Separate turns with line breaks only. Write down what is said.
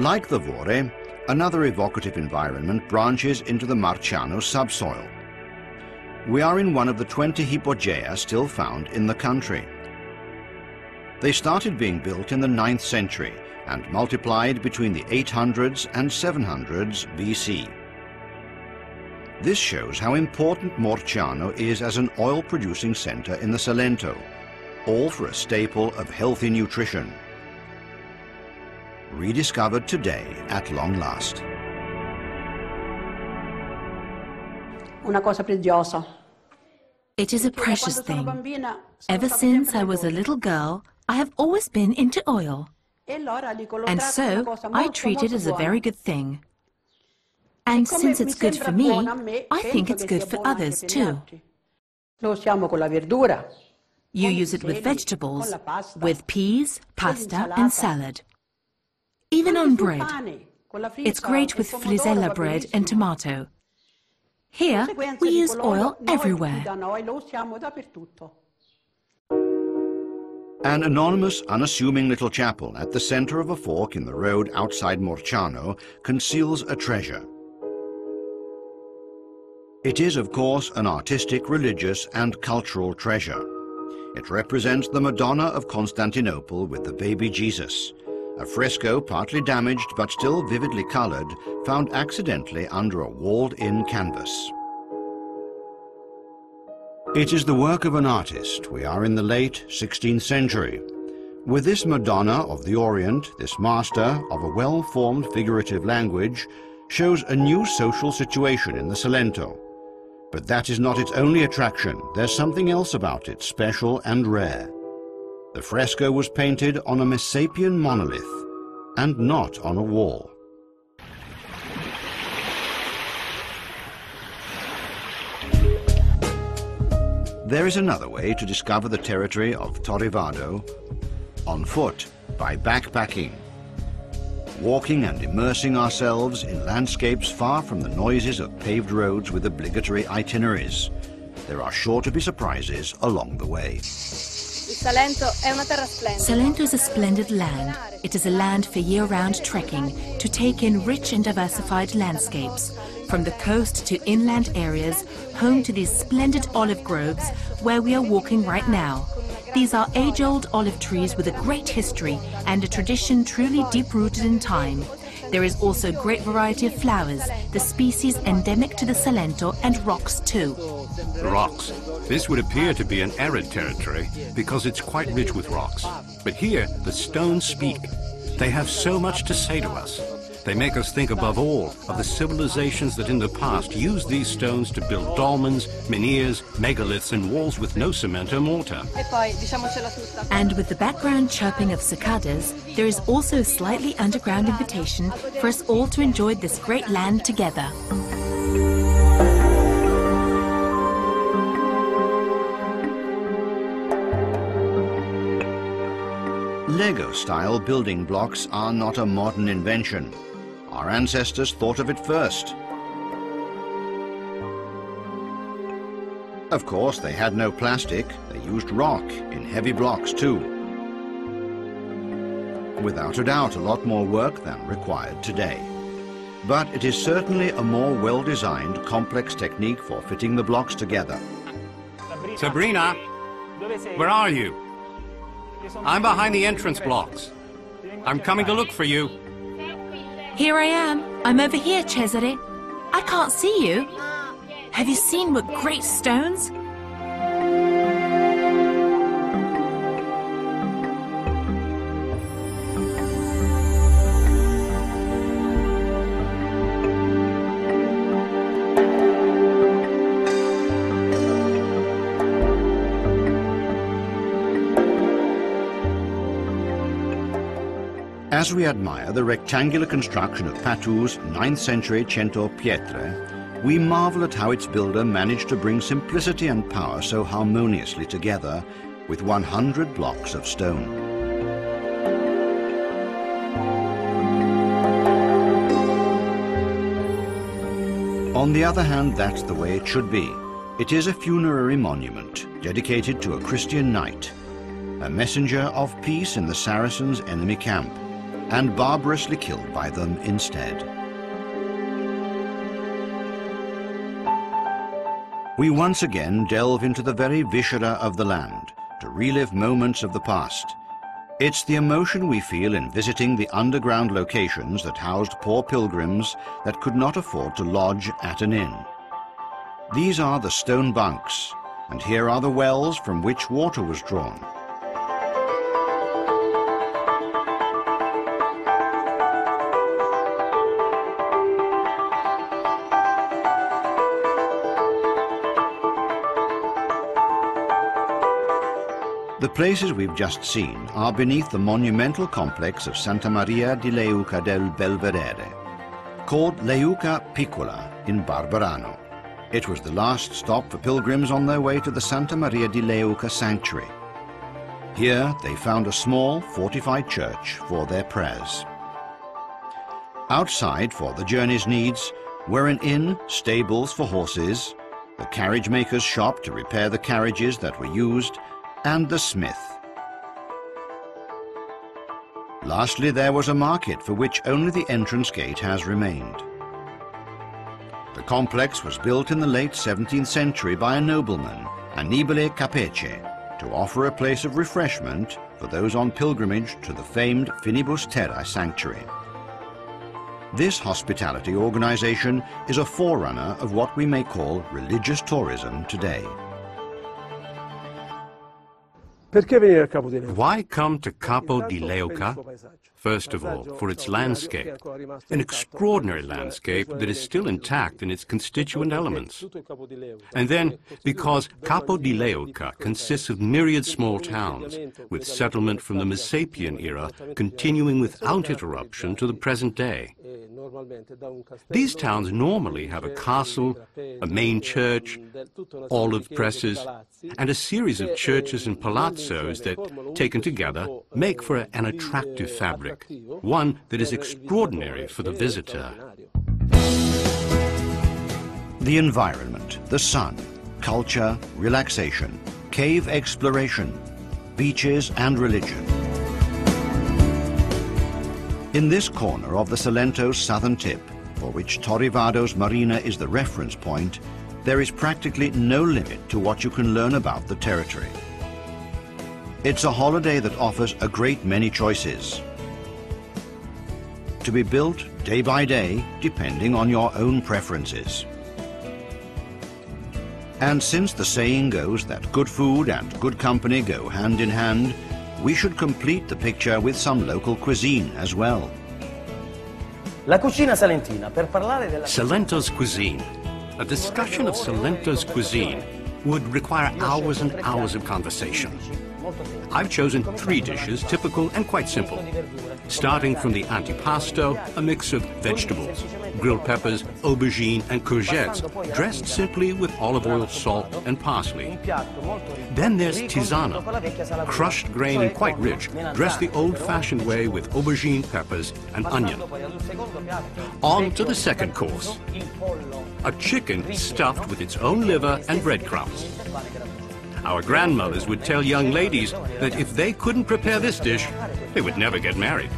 Like the Vore, another evocative environment branches into the Marciano subsoil. We are in one of the 20 hypogea still found in the country. They started being built in the 9th century and multiplied between the 800s and 700s BC. This shows how important Morciano is as an oil-producing center in the Salento, all for a staple of healthy nutrition. Rediscovered today at long last.
Una cosa preziosa.
It is a precious thing. Ever since I was a little girl, I have always been into oil. And so I treat it as a very good thing. And since it's good for me, I think it's good for others too. You use it with vegetables, with peas, pasta and salad. Even on bread. It's great with frisella bread and tomato. Here, we use oil everywhere.
An anonymous, unassuming little chapel at the center of a fork in the road outside Morciano conceals a treasure. It is, of course, an artistic, religious and cultural treasure. It represents the Madonna of Constantinople with the baby Jesus, a fresco partly damaged but still vividly colored, found accidentally under a walled-in canvas. It is the work of an artist. We are in the late 16th century. With this Madonna of the Orient, this master of a well-formed figurative language shows a new social situation in the Salento. But that is not its only attraction. There's something else about it, special and rare. The fresco was painted on a Messapian monolith, and not on a wall. There is another way to discover the territory of Torre Vado: on foot, by backpacking. Walking and immersing ourselves in landscapes far from the noises of paved roads with obligatory itineraries. There are sure to be surprises along the way.
Salento is a splendid land. It is a land for year-round trekking, to take in rich and diversified landscapes. From the coast to inland areas, home to these splendid olive groves where we are walking right now. These are age-old olive trees with a great history and a tradition truly deep-rooted in time. There is also great variety of flowers, the species endemic to the Salento, and rocks too.
Rocks. This would appear to be an arid territory because it's quite rich with rocks. But here, the stones speak. They have so much to say to us. They make us think above all of the civilizations that in the past used these stones to build dolmens, menhirs, megaliths and walls with no cement or mortar.
And with the background chirping of cicadas, there is also a slightly underground invitation for us all to enjoy this great land together.
Lego-style building blocks are not a modern invention. Our ancestors thought of it first. Of course, they had no plastic. They used rock in heavy blocks too. Without a doubt, a lot more work than required today. But it is certainly a more well-designed, complex technique for fitting the blocks together.
Sabrina, where are you? I'm behind the entrance blocks. I'm coming to look for you.
Here I am. I'm over here, Cesare. I can't see you. Have you seen what great stones?
As we admire the rectangular construction of Patu's 9th century Cento Pietre, we marvel at how its builder managed to bring simplicity and power so harmoniously together with 100 blocks of stone. On the other hand, that's the way it should be. It is a funerary monument dedicated to a Christian knight, a messenger of peace in the Saracens' enemy camp. and barbarously killed by them instead. We once again delve into the very viscera of the land to relive moments of the past. It's the emotion we feel in visiting the underground locations that housed poor pilgrims that could not afford to lodge at an inn. These are the stone bunks, and here are the wells from which water was drawn. The places we've just seen are beneath the monumental complex of Santa Maria di Leuca del Belvedere, called Leuca Piccola in Barberano. It was the last stop for pilgrims on their way to the Santa Maria di Leuca sanctuary. Here they found a small fortified church for their prayers. Outside for the journey's needs were an inn, stables for horses, the carriage maker's shop to repair the carriages that were used, and the smith. Lastly, there was a market for which only the entrance gate has remained. The complex was built in the late 17th century by a nobleman, Annibale Capece, to offer a place of refreshment for those on pilgrimage to the famed Finibus Terra sanctuary. This hospitality organization is a forerunner of what we may call religious tourism today.
Why come to Capo di Leuca? First of all, for its landscape, an extraordinary landscape that is still intact in its constituent elements. And then, because Capo di Leuca consists of myriad small towns, with settlement from the Messapian era continuing without interruption to the present day. These towns normally have a castle, a main church, olive presses, and a series of churches and palazzos that, taken together, make for an attractive fabric, one that is extraordinary for the visitor.
The environment, the sun, culture, relaxation, cave exploration, beaches and religion. In this corner of the Salento's southern tip, for which Torre Vado's marina is the reference point, there is practically no limit to what you can learn about the territory. It's a holiday that offers a great many choices, to be built day by day, depending on your own preferences. And since the saying goes that good food and good company go hand in hand, we should complete the picture with some local cuisine as well.
Salento's cuisine. A discussion of Salento's cuisine would require hours and hours of conversation. I've chosen 3 dishes, typical and quite simple. Starting from the antipasto, a mix of vegetables, grilled peppers, aubergine and courgettes, dressed simply with olive oil, salt and parsley. Then there's tisana, crushed grain and quite rich, dressed the old-fashioned way with aubergine peppers and onion. On to the second course, a chicken stuffed with its own liver and breadcrumbs. Our grandmothers would tell young ladies that if they couldn't prepare this dish, they would never get married.